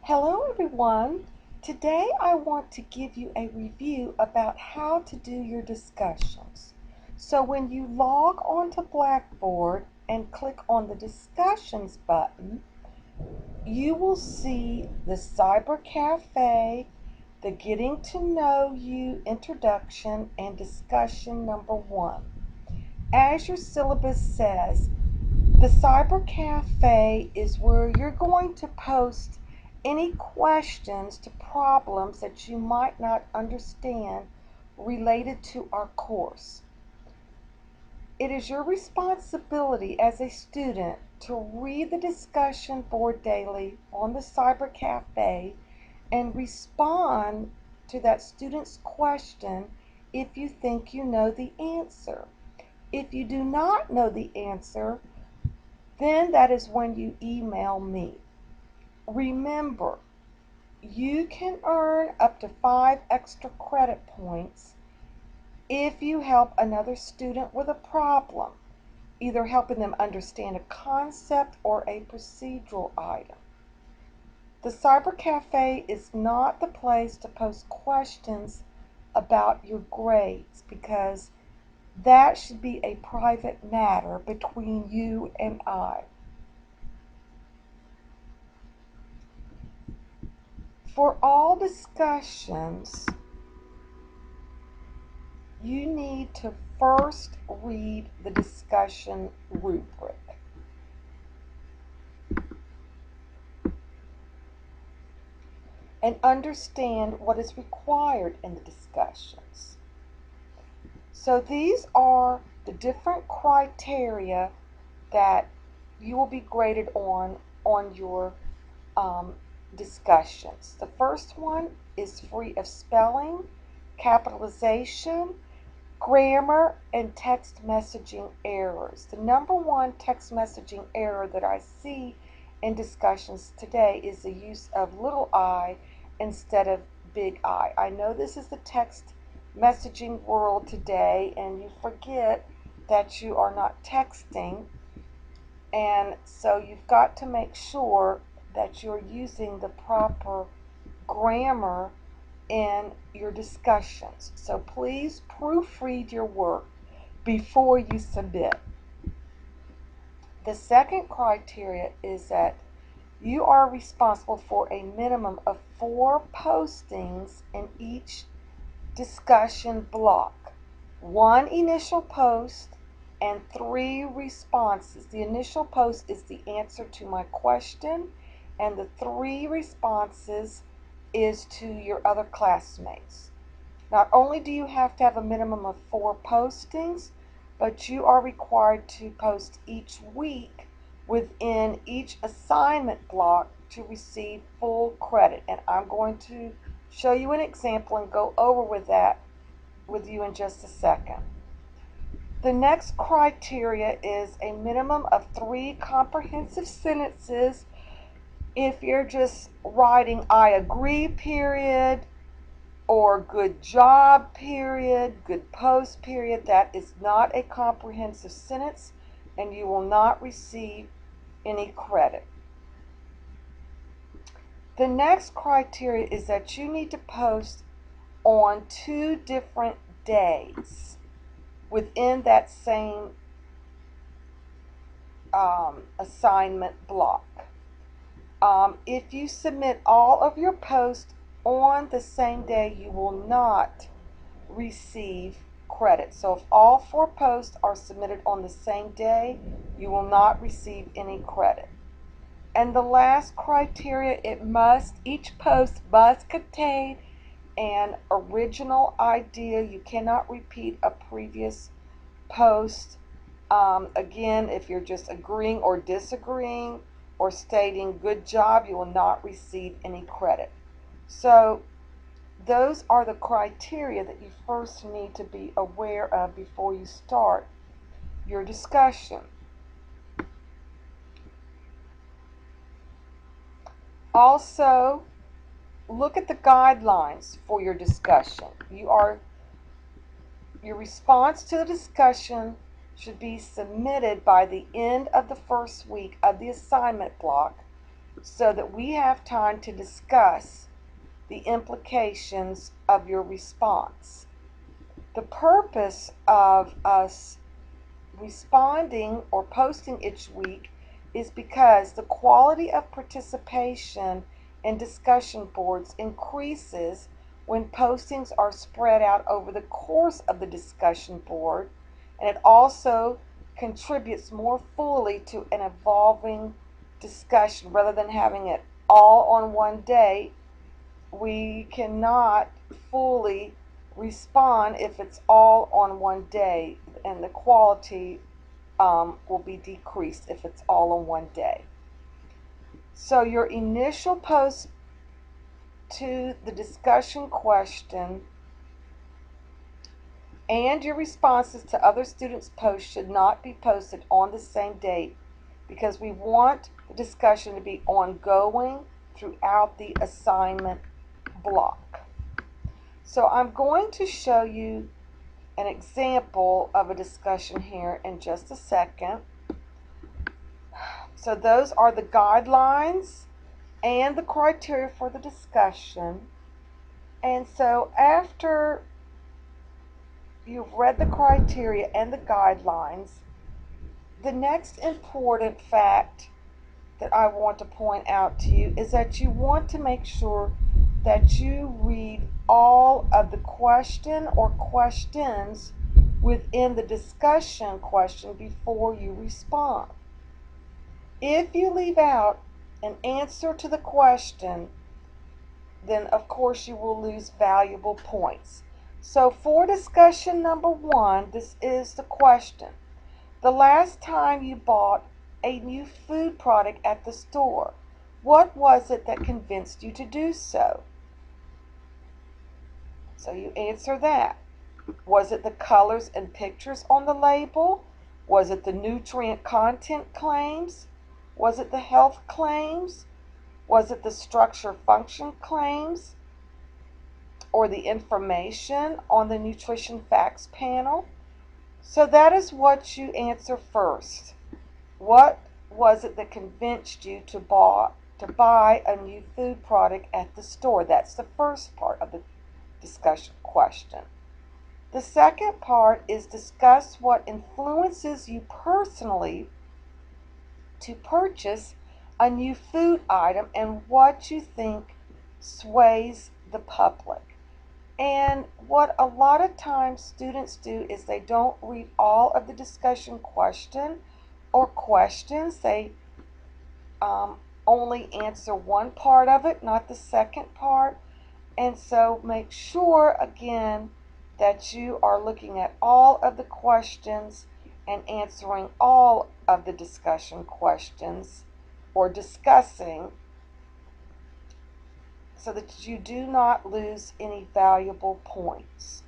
Hello everyone. Today I want to give you a review about how to do your discussions. So when you log on to Blackboard and click on the discussions button, you will see the Cyber Cafe, the Getting to Know You introduction, and discussion number 1. As your syllabus says, the Cyber Cafe is where you're going to post any questions to problems that you might not understand related to our course. It is your responsibility as a student to read the discussion board daily on the Cyber Cafe and respond to that student's question if you think you know the answer. If you do not know the answer, then that is when you email me. Remember, you can earn up to 5 extra credit points if you help another student with a problem, either helping them understand a concept or a procedural item. The Cyber Cafe is not the place to post questions about your grades because that should be a private matter between you and I. For all discussions, you need to first read the discussion rubric. And understand what is required in the discussions. So these are the different criteria that you will be graded on your discussions. The first one is free of spelling, capitalization, grammar, and text messaging errors. The number one text messaging error that I see in discussions today is the use of little I instead of big I. I know this is the text messaging world today, and you forget that you are not texting, and so you've got to make sure that you're using the proper grammar in your discussions. So please proofread your work before you submit. The second criteria is that you are responsible for a minimum of 4 postings in each discussion block. 1 initial post and 3 responses. The initial post is the answer to my question, and the 3 responses is to your other classmates. Not only do you have to have a minimum of 4 postings, but you are required to post each week within each assignment block to receive full credit. And I'm going to show you an example and go over with that with you in just a second. The next criteria is a minimum of 3 comprehensive sentences. If you're just writing I agree period or good job period, good post period, that is not a comprehensive sentence and you will not receive any credit. The next criteria is that you need to post on 2 different days within that same assignment block. If you submit all of your posts on the same day, you will not receive credit. So if all 4 posts are submitted on the same day, you will not receive any credit. And the last criteria, each post must contain an original idea. You cannot repeat a previous post. Again, if you're just agreeing or disagreeing or stating good job, you will not receive any credit. So those are the criteria that you first need to be aware of before you start your discussion. Also, look at the guidelines for your discussion. Your response to the discussion should be submitted by the end of the first week of the assignment block, so that we have time to discuss the implications of your response. The purpose of us responding or posting each week is because the quality of participation in discussion boards increases when postings are spread out over the course of the discussion board, and it also contributes more fully to an evolving discussion rather than having it all on one day. We cannot fully respond if it's all on one day, and the quality will be decreased if it's all on one day. So your initial post to the discussion question and your responses to other students' posts should not be posted on the same date, because we want the discussion to be ongoing throughout the assignment block. So I'm going to show you an example of a discussion here in just a second. So those are the guidelines and the criteria for the discussion. And so after you've read the criteria and the guidelines, the next important fact that I want to point out to you is that you want to make sure that you read all of the question or questions within the discussion question before you respond. If you leave out an answer to the question, then of course you will lose valuable points. So for discussion number 1, this is the question. The last time you bought a new food product at the store, what was it that convinced you to do so? So you answer that. Was it the colors and pictures on the label? Was it the nutrient content claims? Was it the health claims? Was it the structure function claims? Or the information on the nutrition facts panel? So that is what you answer first. What was it that convinced you to buy a new food product at the store? That's the first part of the discussion question. The second part is discuss what influences you personally to purchase a new food item and what you think sways the public. And what a lot of times students do is they don't read all of the discussion question or questions. They only answer one part of it, not the second part. And so make sure, again, that you are looking at all of the questions and answering all of the discussion questions or discussing, so that you do not lose any valuable points.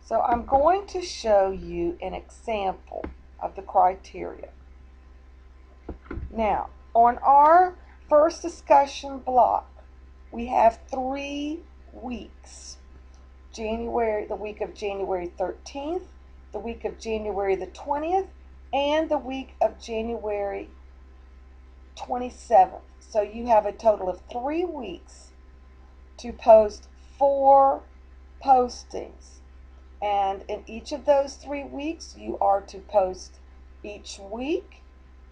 So I'm going to show you an example of the criteria. Now, on our first discussion block, we have 3 weeks. The week of January 13th, the week of January the 20th, and the week of January 27th. So you have a total of 3 weeks to post 4 postings. And in each of those 3 weeks, you are to post each week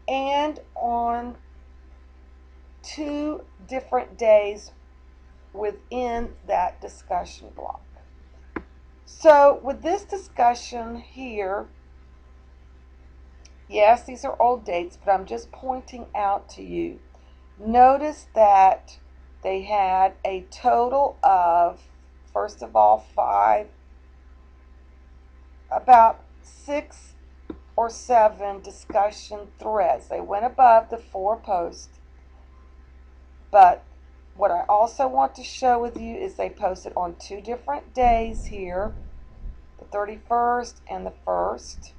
and on 2 different days within that discussion block. So with this discussion here, yes, these are old dates, but I'm just pointing out to you. Notice that they had a total of, first of all, about 6 or 7 discussion threads. They went above the 4 posts. But what I also want to share with you is they posted on 2 different days here, the 31st and the 1st.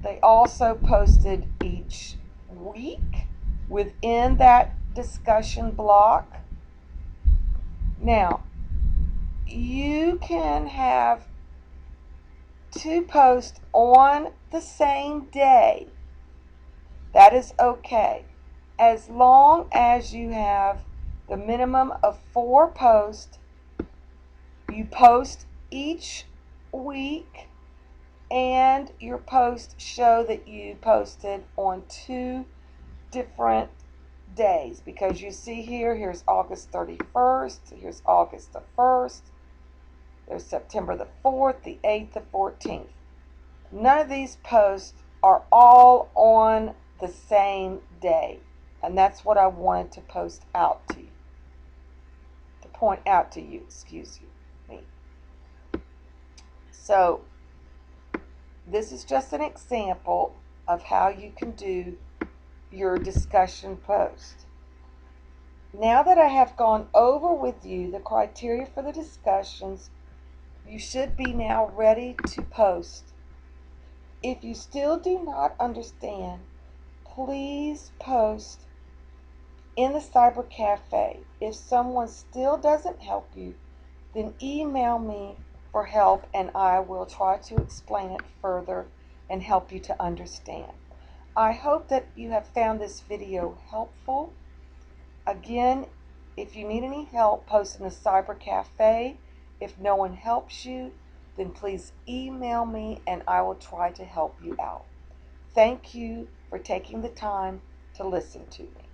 They also posted each week within that discussion block. Now, you can have to post on the same day, that is okay, as long as you have the minimum of 4 posts. You post each week, and your posts show that you posted on 2 different days, because you see here's August 31st, here's August the 1st, there's September the 4th, the 8th, the 14th. None of these posts are all on the same day, and that's what I wanted to post out to you, to point out to you, excuse me. So this is just an example of how you can do your discussion post. Now that I have gone over with you the criteria for the discussions, you should be now ready to post. If you still do not understand, please post in the Cyber Cafe. If someone still doesn't help you, then email me for help, and I will try to explain it further and help you to understand. I hope that you have found this video helpful. Again, if you need any help posting the Cyber Cafe, if no one helps you, then please email me and I will try to help you out. Thank you for taking the time to listen to me.